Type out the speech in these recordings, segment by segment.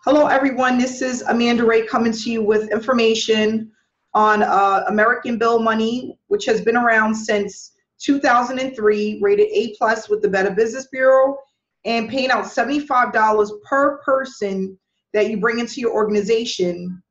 Hello, everyone. This is Amanda Ray coming to you with information on American Bill Money, which has been around since 2003, rated A plus with the Better Business Bureau, and paying out $75 per person that you bring into your organization.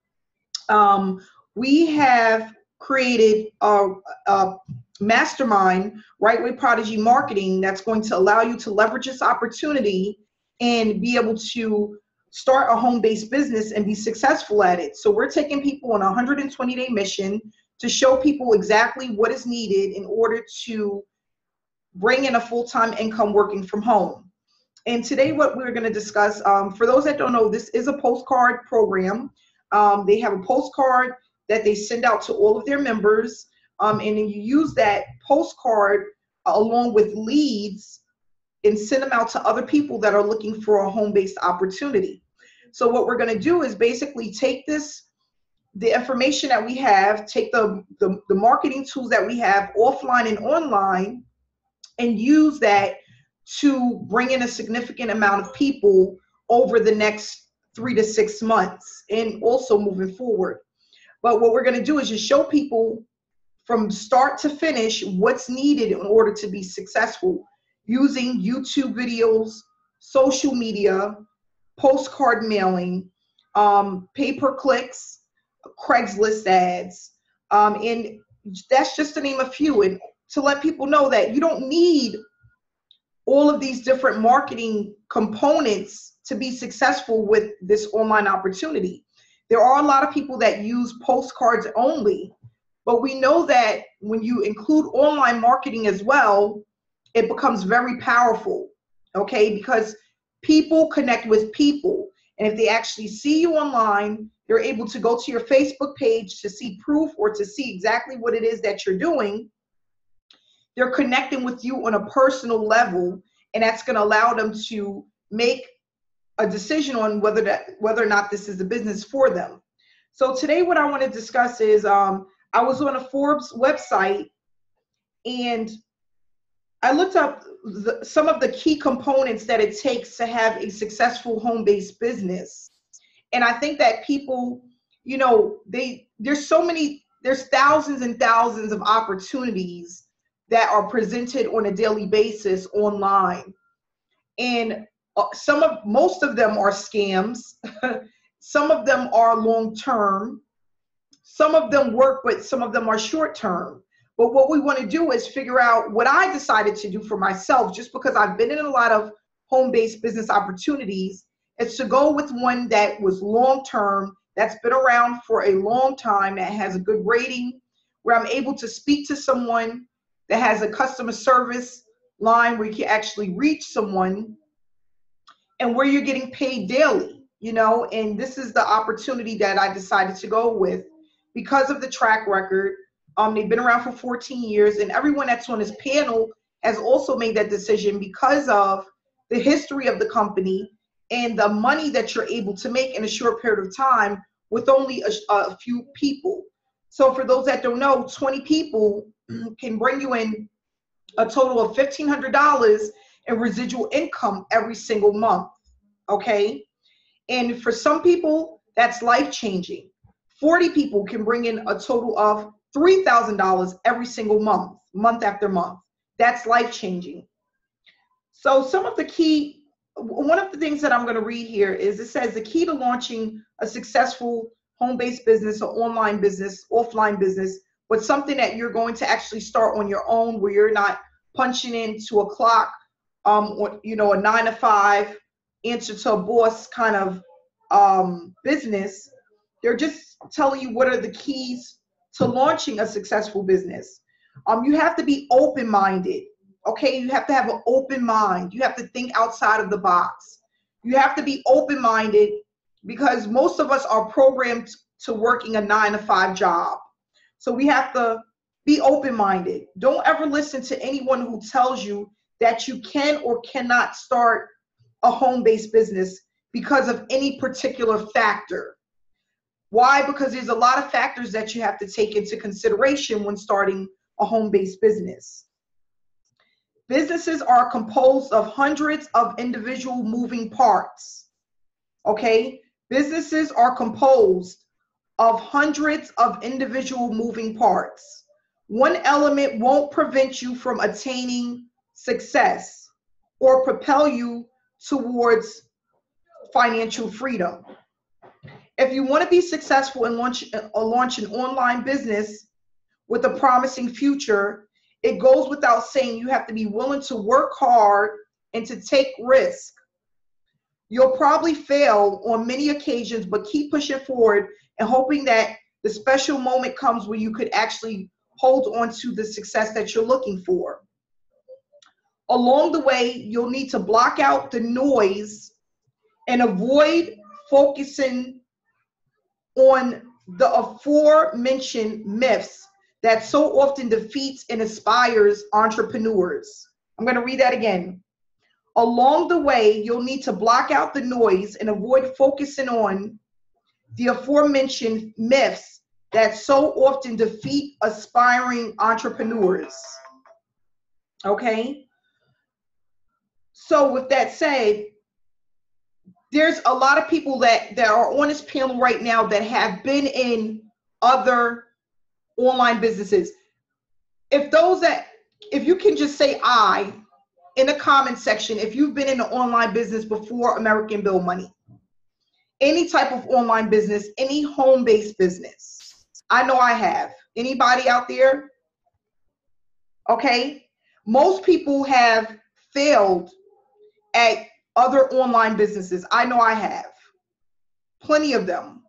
We have created a mastermind, Right Way Prodigy Marketing, that's going to allow you to leverage this opportunity and be able to start a home-based business and be successful at it. So we're taking people on a 120-day mission to show people exactly what is needed in order to bring in a full-time income working from home. And today what we're going to discuss, for those that don't know, this is a postcard program. They have a postcard that they send out to all of their members, and then you use that postcard along with leads and send them out to other people that are looking for a home-based opportunity. So what we're going to do is basically take the information that we have, take the marketing tools that we have offline and online, and use that to bring in a significant amount of people over the next 3 to 6 months and also moving forward. But what we're going to do is just show people from start to finish what's needed in order to be successful, using YouTube videos, social media, postcard mailing, pay-per-clicks, Craigslist ads, and that's just to name a few. And to let people know that you don't need all of these different marketing components to be successful with this online opportunity. There are a lot of people that use postcards only, but we know that when you include online marketing as well, it becomes very powerful, okay? Because people connect with people. And if they actually see you online, they're able to go to your Facebook page to see proof or to see exactly what it is that you're doing. They're connecting with you on a personal level, and that's going to allow them to make a decision on whether or not this is a business for them. So today what I want to discuss is I was on a Forbes website, and I looked up some of the key components that it takes to have a successful home-based business. And I think that people, you know, there's thousands and thousands of opportunities that are presented on a daily basis online. And most of them are scams. Some of them are long-term. Some of them work, but some of them are short-term. But what we want to do is figure out what I decided to do for myself, just because I've been in a lot of home-based business opportunities, is to go with one that was long-term, that's been around for a long time, that has a good rating, where I'm able to speak to someone that has a customer service line where you can actually reach someone, and where you're getting paid daily, you know. And this is the opportunity that I decided to go with because of the track record. They've been around for 14 years, and everyone that's on this panel has also made that decision because of the history of the company and the money that you're able to make in a short period of time with only a few people. So for those that don't know, 20 people can bring you in a total of $1,500 in residual income every single month, okay? And for some people, that's life-changing. 40 people can bring in a total of $3,000 every single month, month after month. That's life-changing. So one of the things that I'm going to read here is, it says the key to launching a successful home-based business or online business, offline business, but something that you're going to actually start on your own, where you're not punching into a clock, or, you know, a 9 to 5, answer to a boss kind of business. They're just telling you what are the keys to launching a successful business. You have to be open-minded, okay? You have to have an open mind. You have to think outside of the box. You have to be open-minded, because most of us are programmed to working a 9 to 5 job. So we have to be open-minded. Don't ever listen to anyone who tells you that you can or cannot start a home-based business because of any particular factor. Why? Because there's a lot of factors that you have to take into consideration when starting a home-based business. Businesses are composed of hundreds of individual moving parts, okay? Businesses are composed of hundreds of individual moving parts. One element won't prevent you from attaining success or propel you towards financial freedom. If you want to be successful and launch an online business with a promising future, it goes without saying you have to be willing to work hard and to take risk. You'll probably fail on many occasions, but keep pushing forward and hoping that the special moment comes where you could actually hold on to the success that you're looking for. Along the way, you'll need to block out the noise and avoid focusing on the aforementioned myths that so often defeats and inspires entrepreneurs. I'm going to read that again. Along the way, you'll need to block out the noise and avoid focusing on the aforementioned myths that so often defeat aspiring entrepreneurs. Okay? So with that said, there's a lot of people that are on this panel right now that have been in other online businesses. If you can just say I in the comment section, if you've been in an online business before American Bill Money, any type of online business, any home-based business. I know I have. Anybody out there? Okay. Most people have failed at other online businesses. I know I have. Plenty of them.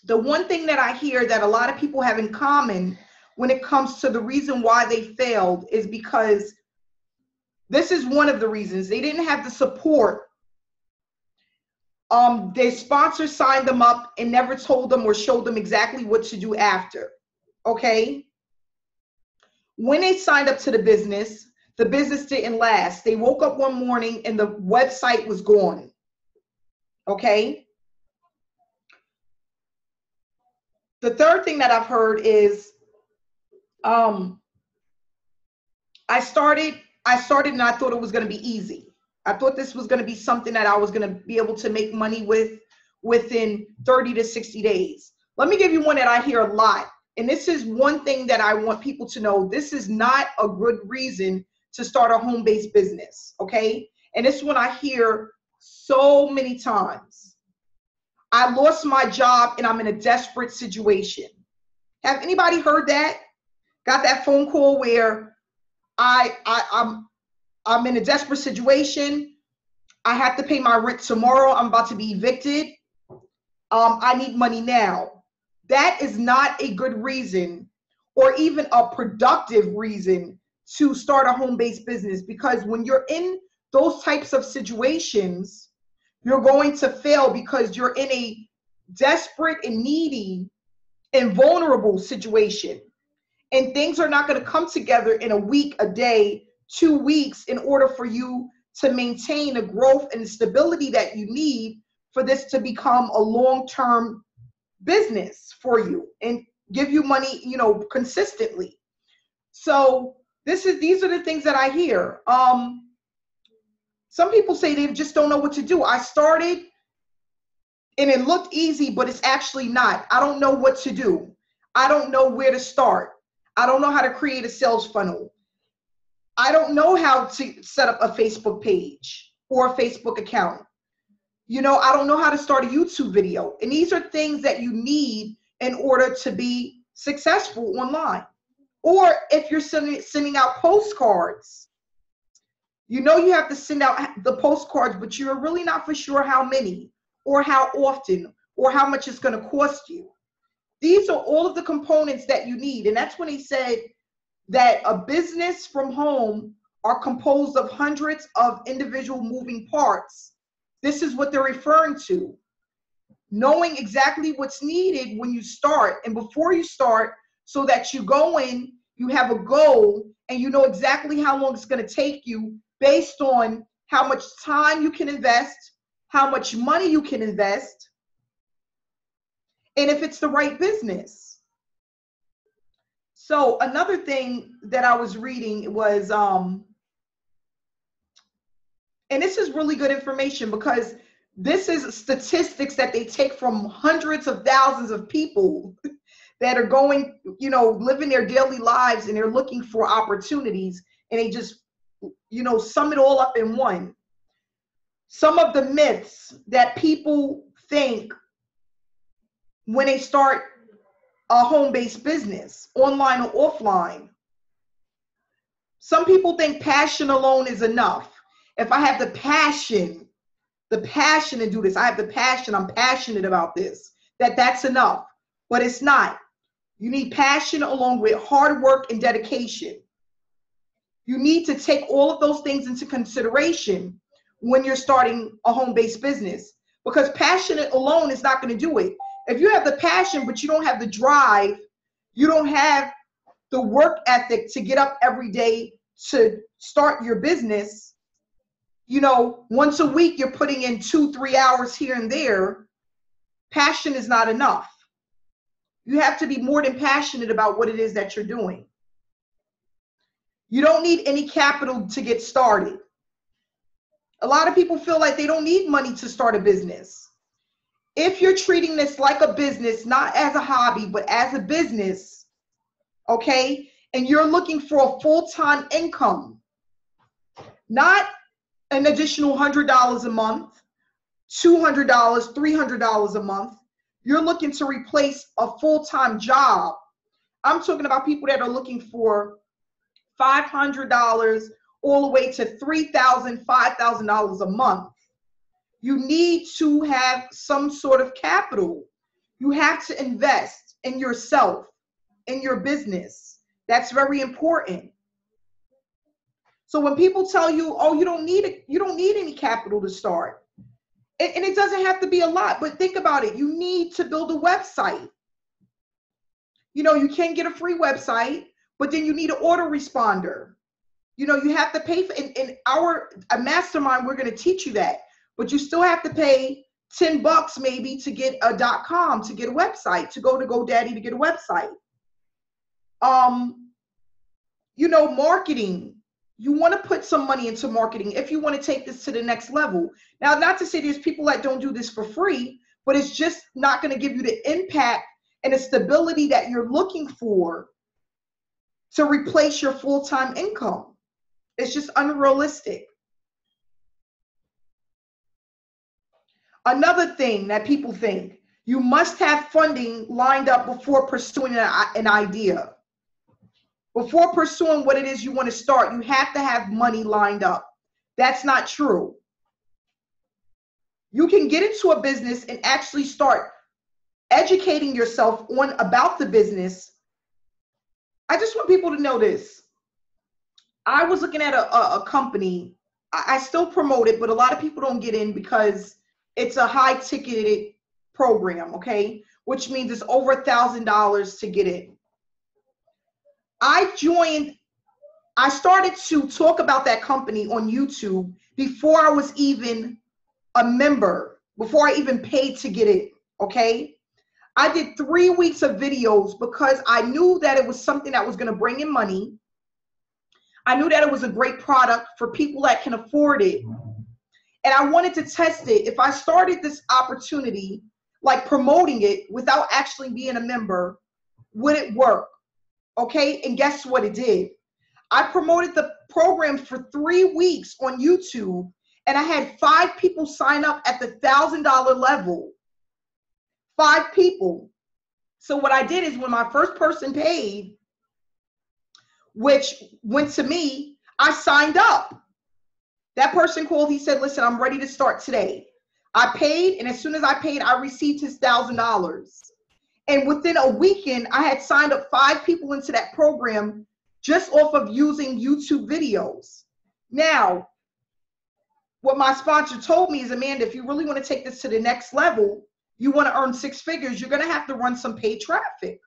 The one thing that I hear that a lot of people have in common when it comes to the reason why they failed is because this is one of the reasons. They didn't have the support. Their sponsor signed them up and never told them or showed them exactly what to do after. Okay? When they signed up to the business didn't last. They woke up one morning and the website was gone. Okay? The third thing that I've heard is I started and I thought it was going to be easy. I thought this was going to be something that I was going to be able to make money with within 30 to 60 days. Let me give you one that I hear a lot. And this is one thing that I want people to know. This is not a good reason to start a home-based business, okay? And this one I hear so many times. I lost my job and I'm in a desperate situation. Have anybody heard that? Got that phone call where I'm in a desperate situation. I have to pay my rent tomorrow. I'm about to be evicted. I need money now. That is not a good reason or even a productive reason to start a home-based business, because when you're in those types of situations, you're going to fail because you're in a desperate and needy and vulnerable situation. And things are not going to come together in a week, a day, 2 weeks in order for you to maintain the growth and stability that you need for this to become a long-term business for you and give you money, consistently. So these are the things that I hear. Some people say they just don't know what to do. I started and it looked easy, but it's actually not. I don't know what to do. I don't know where to start. I don't know how to create a sales funnel. I don't know how to set up a Facebook page or a Facebook account. I don't know how to start a YouTube video. And these are things that you need in order to be successful online. Or if you're sending out postcards, you have to send out the postcards, but you're really not for sure how many or how often or how much it's going to cost you. These are all of the components that you need. And that's when he said that a business from home are composed of hundreds of individual moving parts. This is what they're referring to. Knowing exactly what's needed when you start and before you start, so that you go in, you have a goal, and you know exactly how long it's going to take you based on how much time you can invest, how much money you can invest, and if it's the right business. So another thing that I was reading was, and this is really good information because This is statistics that they take from hundreds of thousands of people that are going, you know, living their daily lives, and they're looking for opportunities, and they just, you know, sum it all up in one. Some of the myths that people think when they start a home-based business, online or offline. Some people think passion alone is enough. If I have the passion to do this, I have the passion, I'm passionate about this, that's enough. But it's not. You need passion along with hard work and dedication. You need to take all of those things into consideration when you're starting a home-based business, because passion alone is not going to do it. If you have the passion, but you don't have the drive, you don't have the work ethic to get up every day to start your business, you know, once a week you're putting in 2-3 hours here and there, passion is not enough. You have to be more than passionate about what it is that you're doing. You don't need any capital to get started. A lot of people feel like they don't need money to start a business. If you're treating this like a business, not as a hobby, but as a business, okay, and you're looking for a full-time income, not an additional $100 a month, $200, $300 a month, you're looking to replace a full-time job. I'm talking about people that are looking for $500 all the way to $3,000, $5,000 a month. You need to have some sort of capital. You have to invest in yourself, in your business. That's very important. So when people tell you, oh, you don't need any capital to start. And it doesn't have to be a lot, but think about it. You need to build a website. You know, you can get a free website, but then you need an autoresponder. You know, you have to pay for, in our mastermind, we're going to teach you that. But you still have to pay $10 maybe to get a .com, to get a website, to go to GoDaddy to get a website. You know, marketing. You want to put some money into marketing if you want to take this to the next level. Now, not to say there's people that don't do this for free, but it's just not going to give you the impact and the stability that you're looking for to replace your full-time income. It's just unrealistic. Another thing that people think, you must have funding lined up before pursuing an idea. Before pursuing what it is you want to start, you have to have money lined up. That's not true. You can get into a business and actually start educating yourself about the business. I just want people to know this. I was looking at a company. I still promote it, but a lot of people don't get in because it's a high ticketed program, okay? Which means it's over $1,000 to get in. I started to talk about that company on YouTube before I was even a member, before I even paid to get in, okay? I did 3 weeks of videos because I knew that it was something that was gonna bring in money. I knew that it was a great product for people that can afford it. And I wanted to test it. If I started this opportunity, like promoting it without actually being a member, would it work? Okay, and guess what it did? I promoted the program for 3 weeks on YouTube, and I had 5 people sign up at the $1,000 level. 5 people. So what I did is when my first person paid, which went to me, I signed up. That person called, he said, listen, I'm ready to start today. I paid, and as soon as I paid, I received his $1,000. And within a weekend, I had signed up 5 people into that program just off of using YouTube videos. Now, what my sponsor told me is, Amanda, if you really want to take this to the next level, you want to earn 6 figures, you're going to have to run some paid traffic.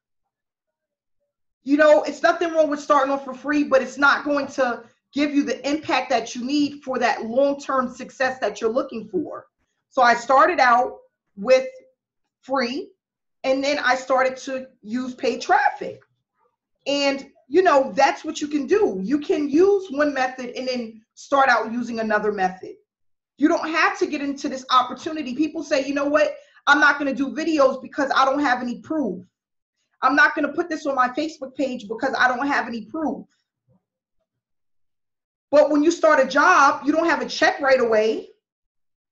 You know, it's nothing wrong with starting off for free, but it's not going to give you the impact that you need for that long-term success that you're looking for. So I started out with free, and then I started to use paid traffic. And, you know, that's what you can do. You can use one method and then start out using another method. You don't have to get into this opportunity. People say, you know what? I'm not going to do videos because I don't have any proof. I'm not going to put this on my Facebook page because I don't have any proof. But when you start a job, you don't have a check right away,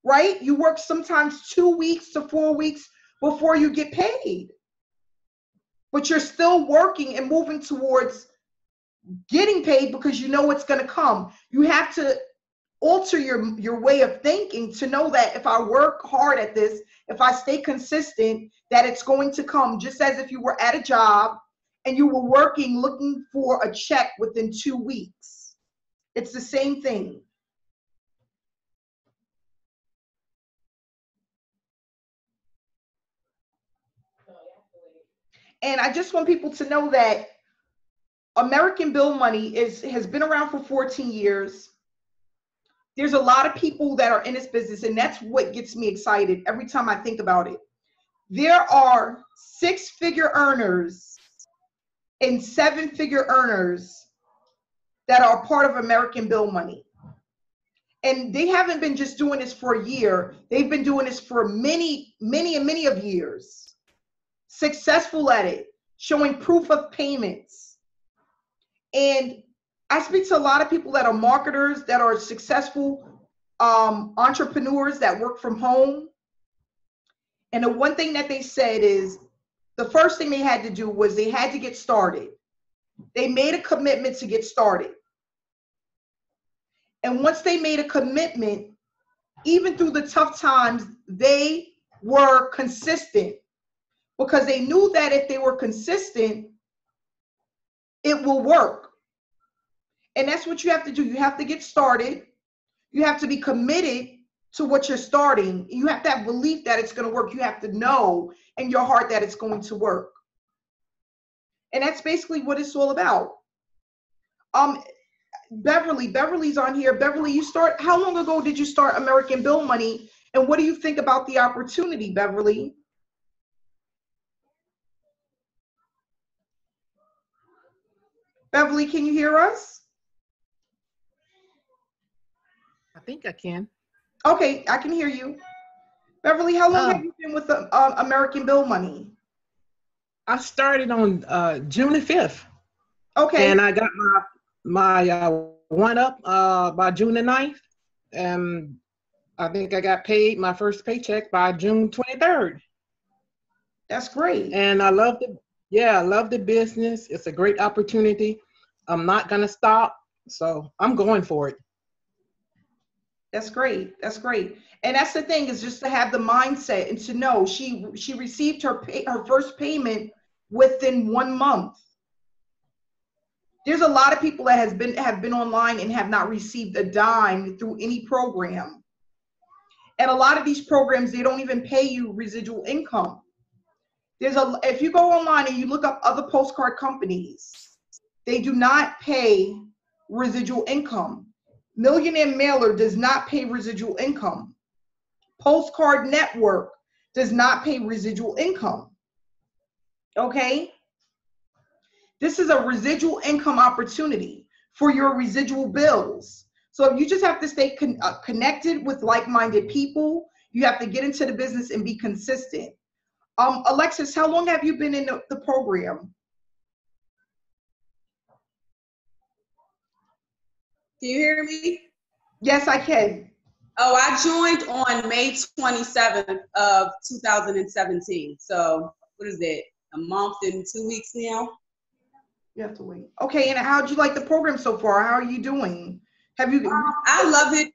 right? You work sometimes 2 weeks to 4 weeks before you get paid. But you're still working and moving towards getting paid because you know it's going to come. You have to alter your way of thinking to know that if I work hard at this, if I stay consistent, that it's going to come. Just as if you were at a job and you were working, looking for a check within 2 weeks. It's the same thing. And I just want people to know that American Bill Money has been around for 14 years. There's a lot of people that are in this business, and that's what gets me excited every time I think about it. There are 6-figure earners and 7-figure earners that are part of American Bill Money. And they haven't been just doing this for a year. They've been doing this for many of years. Successful at it, showing proof of payments. And I speak to a lot of people that are marketers, that are successful entrepreneurs that work from home. And the one thing that they said is the first thing they had to do was they had to get started. They made a commitment to get started. And once they made a commitment, even through the tough times, they were consistent because they knew that if they were consistent, it will work. And that's what you have to do. You have to get started. You have to be committed to what you're starting. You have to have belief that it's going to work. You have to know in your heart that it's going to work. And that's basically what it's all about. Beverly's on here. Beverly, how long ago did you start American Bill Money? And what do you think about the opportunity, Beverly? Beverly, can you hear us? I think I can. Okay, I can hear you. Beverly, how long have you been with the American Bill Money? I started on June the 5th. Okay. And I got my one up by June the 9th. And I think I got paid my first paycheck by June 23rd. That's great. And I love the business. It's a great opportunity. I'm not gonna stop, so I'm going for it. That's great. That's great. And that's the thing, is just to have the mindset and to know she received her first payment within 1 month. There's a lot of people that have been online and have not received a dime through any program. And a lot of these programs, they don't even pay you residual income. If you go online and you look up other postcard companies, they do not pay residual income. Millionaire Mailer does not pay residual income. Postcard Network does not pay residual income. Okay? This is a residual income opportunity for your residual bills. So you just have to stay connected with like-minded people. You have to get into the business and be consistent. Alexis, how long have you been in the program? Can you hear me? Yes, I can. Oh, I joined on May 27th of 2017. So what is it? A month and 2 weeks now? You have to wait. Okay, and how'd you like the program so far? How are you doing? Have you? I love it.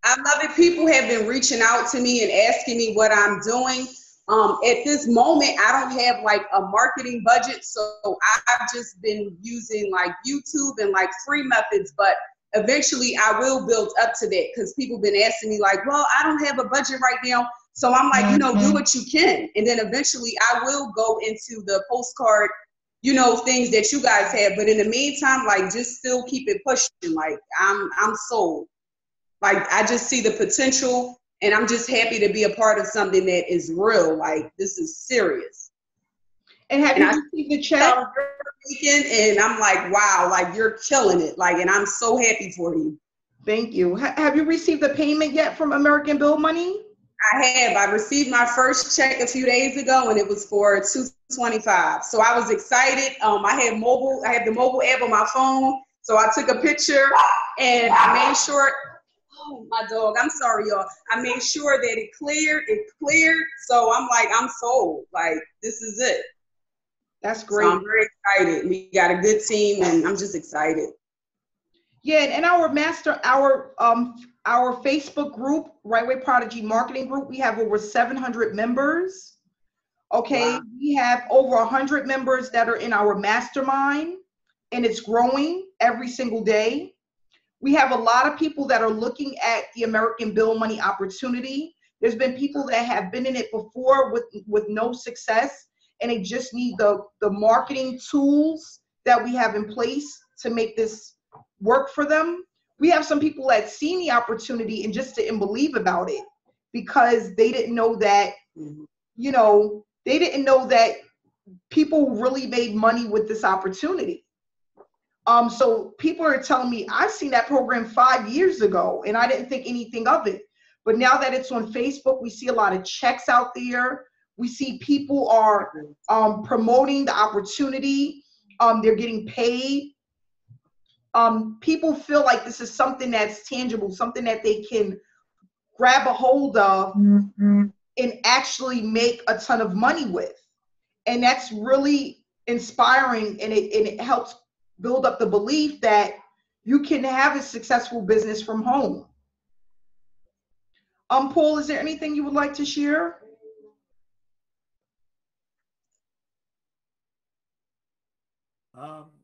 I love it. People have been reaching out to me and asking me what I'm doing. At this moment, I don't have like a marketing budget, so I've just been using like YouTube and like free methods, but eventually I will build up to that because people been asking me like, well, I don't have a budget right now. So I'm like, do what you can. And then eventually I will go into the postcard, things that you guys have. But in the meantime, like just still keep it pushing. Like I'm sold. Like I just see the potential and I'm just happy to be a part of something that is real. Like this is serious. And have you received the check? And I'm like, wow, like you're killing it. Like, and I'm so happy for you. Thank you. Have you received a payment yet from American Bill Money? I have. I received my first check a few days ago, and it was for $225. So I was excited. I had the mobile app on my phone. So I took a picture and I made sure. Oh, my dog. I'm sorry, y'all. I made sure that it cleared. It cleared. So I'm like, I'm sold. Like, this is it. That's great. So I'm very excited. We got a good team, and I'm just excited. Yeah, and our Facebook group, Right Way Prodigy Marketing Group, we have over 700 members. Okay, wow. We have over 100 members that are in our mastermind, and it's growing every single day. We have a lot of people that are looking at the American Bill Money opportunity. There's been people that have been in it before with no success, and they just need the marketing tools that we have in place to make this work for them. We have some people that seen the opportunity and just didn't believe about it because they didn't know that, they didn't know that people really made money with this opportunity. So people are telling me, I've seen that program 5 years ago and I didn't think anything of it. But now that it's on Facebook, we see a lot of checks out there. We see people are promoting the opportunity. They're getting paid. People feel like this is something that's tangible, something that they can grab a hold of and actually make a ton of money with. And that's really inspiring, and it helps build up the belief that you can have a successful business from home. Paul, is there anything you would like to share?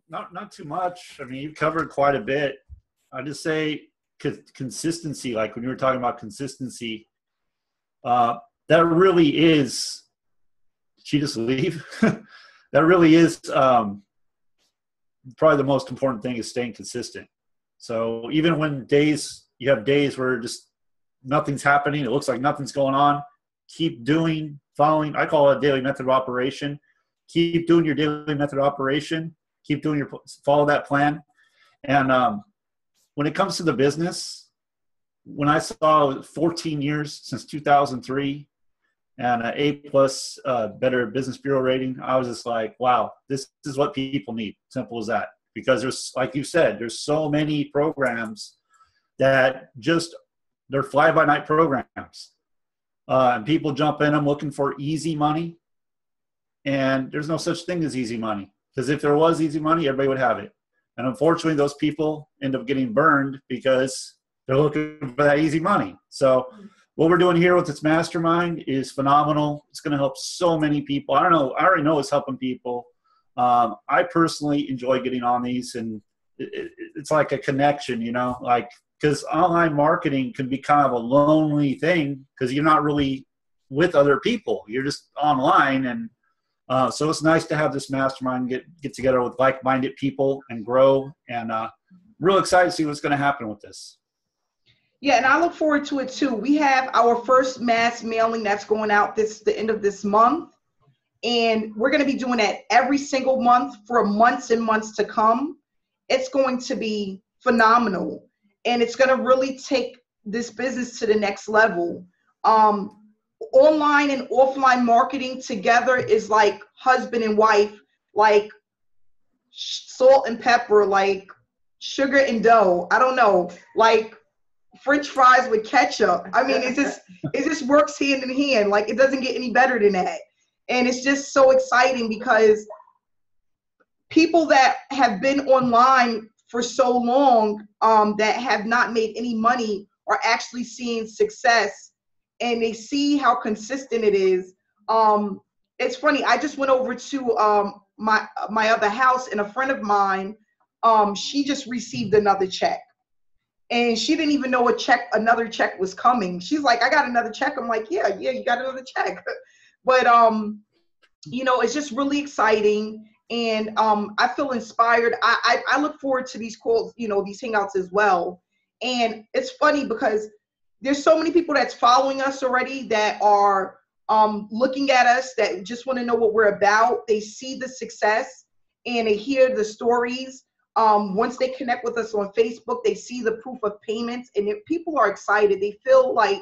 Not too much. I mean, you covered quite a bit. I just say consistency, like when you were talking about consistency, that really is, did she just leave? That really is probably the most important thing is staying consistent. So even when you have days where just nothing's happening, it looks like nothing's going on, keep following, I call it a daily method of operation. Keep doing your daily method of operation. Keep doing follow that plan. And when it comes to the business, when I saw 14 years since 2003 and an A+ Better Business Bureau rating, I was just like, wow, this is what people need. Simple as that. Because there's, like you said, there's so many programs that they're fly-by-night programs. And people jump in them looking for easy money. And there's no such thing as easy money. Because if there was easy money, everybody would have it. And unfortunately, those people end up getting burned because they're looking for that easy money. So what we're doing here with this mastermind is phenomenal. It's going to help so many people. I already know it's helping people. I personally enjoy getting on these, and it's like a connection, because online marketing can be kind of a lonely thing because you're not really with other people. You're just online, and so it's nice to have this mastermind get together with like-minded people and grow, and real excited to see what's going to happen with this. Yeah, and I look forward to it too. We have our first mass mailing that's going out the end of this month, and we're going to be doing that every single month for months and months to come. It's going to be phenomenal, and it's going to really take this business to the next level. Online and offline marketing together is like husband and wife, like salt and pepper, like sugar and dough. I don't know, like French fries with ketchup. I mean, it just works hand in hand. Like, it doesn't get any better than that. And it's just so exciting because people that have been online for so long that have not made any money are actually seeing success. And they see how consistent it is. It's funny. I just went over to my other house, and a friend of mine, she just received another check, and she didn't even know another check was coming. She's like, "I got another check." I'm like, "Yeah, you got another check." But it's just really exciting, and I feel inspired. I look forward to these calls, these hangouts as well. And it's funny because there's so many people that's following us already that are looking at us, that just want to know what we're about. They see the success and they hear the stories Once they connect with us on Facebook, they see the proof of payments, and people are excited. They feel like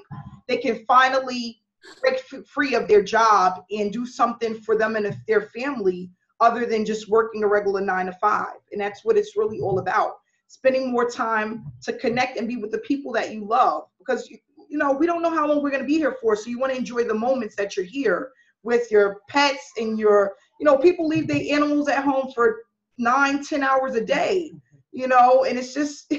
they can finally break free of their job and do something for them and their family other than just working a regular 9 to 5. And that's what it's really all about. Spending more time to connect and be with the people that you love, because you know, we don't know how long we're going to be here for. So you want to enjoy the moments that you're here with your pets and your, you know, people leave their animals at home for 9-10 hours a day, you know, and it's just,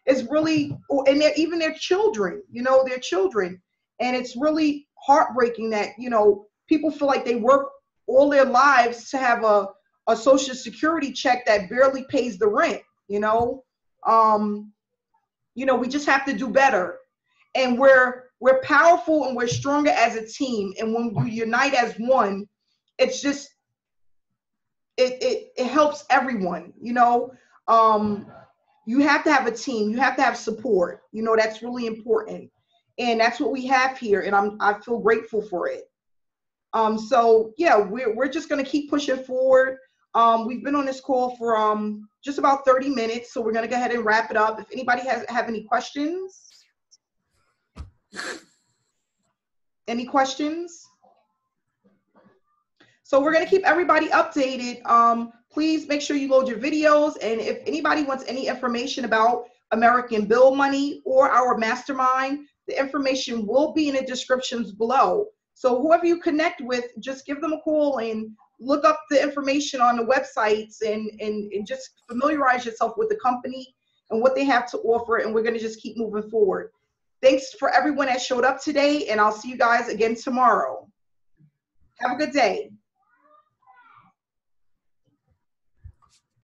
it's really, and even their children, you know, their children. And it's really heartbreaking that, you know, people feel like they work all their lives to have a social security check that barely pays the rent, you know. You know, we just have to do better. And we're powerful and we're stronger as a team. And when we unite as one, it's just, it helps everyone, you know. You have to have a team. You have to have support. You know, that's really important. And that's what we have here. And I feel grateful for it. So yeah, we're just going to keep pushing forward. We've been on this call for just about 30 minutes. So we're going to go ahead and wrap it up. If anybody have any questions. Any questions? So we're going to keep everybody updated. Please make sure you load your videos. And if anybody wants any information about American Bill Money or our mastermind, the information will be in the descriptions below. So whoever you connect with, just give them a call and look up the information on the websites and just familiarize yourself with the company and what they have to offer. And we're going to just keep moving forward. Thanks for everyone that showed up today, and I'll see you guys again tomorrow. Have a good day.